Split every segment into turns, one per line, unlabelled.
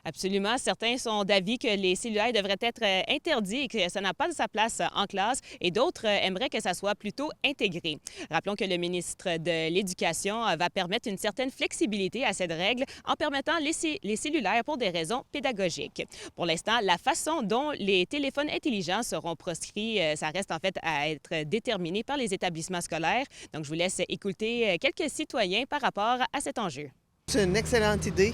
Absolument. Certains sont d'avis que les cellulaires devraient être interdits et que ça n'a pas sa place en classe, et d'autres aimeraient que ça soit plutôt intégré. Rappelons que le ministre de l'Éducation va permettre une certaine flexibilité à cette règle en permettant les cellulaires pour des raisons pédagogiques. Pour l'instant, la façon dont les téléphones intelligents seront proscrits, ça reste en fait à être déterminé par les établissements scolaires. Donc, je vous laisse écouter quelques citoyens par rapport à cet enjeu.
C'est une excellente idée.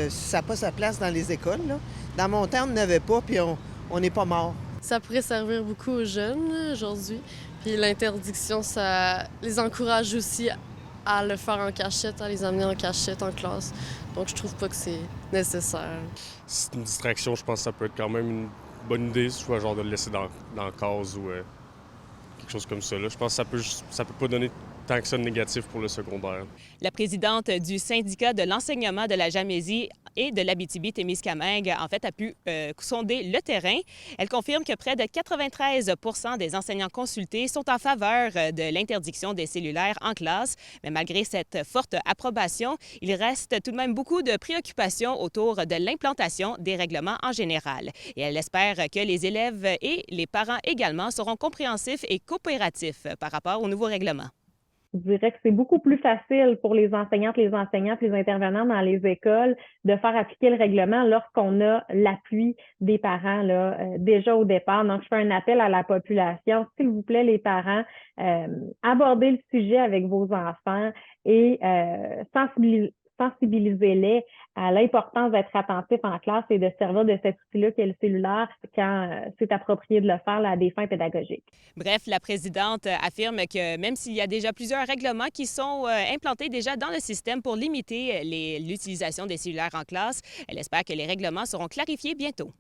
Ça n'a pas sa place dans les écoles, là. Dans mon temps, on n'avait pas, puis on n'est pas mort.
Ça pourrait servir beaucoup aux jeunes aujourd'hui. Puis l'interdiction, ça les encourage aussi à le faire en cachette, à les amener en cachette en classe. Donc je trouve pas que c'est nécessaire.
C'est une distraction, je pense que ça peut être quand même une bonne idée, soit genre de le laisser dans la case ou quelque chose comme ça. Là. Je pense que ça peut pas donner tant que ça de négatif pour le secondaire.
La présidente du syndicat de l'enseignement de la Gamésie et de l'Abitibi-Témiscamingue, en fait, a pu sonder le terrain. Elle confirme que près de 93 % des enseignants consultés sont en faveur de l'interdiction des cellulaires en classe. Mais malgré cette forte approbation, il reste tout de même beaucoup de préoccupations autour de l'implantation des règlements en général. Et elle espère que les élèves et les parents également seront compréhensifs et coopératifs par rapport aux nouveaux règlements.
Je dirais que c'est beaucoup plus facile pour les enseignantes, les enseignants, les intervenants dans les écoles de faire appliquer le règlement lorsqu'on a l'appui des parents là, déjà au départ. Donc, je fais un appel à la population. S'il vous plaît, les parents, abordez le sujet avec vos enfants et sensibilisez-les à l'importance d'être attentif en classe et de se servir de cet outil-là qu'est le cellulaire quand c'est approprié de le faire là, à des fins pédagogiques.
Bref, la présidente affirme que même s'il y a déjà plusieurs règlements qui sont implantés déjà dans le système pour limiter l'utilisation des cellulaires en classe, elle espère que les règlements seront clarifiés bientôt.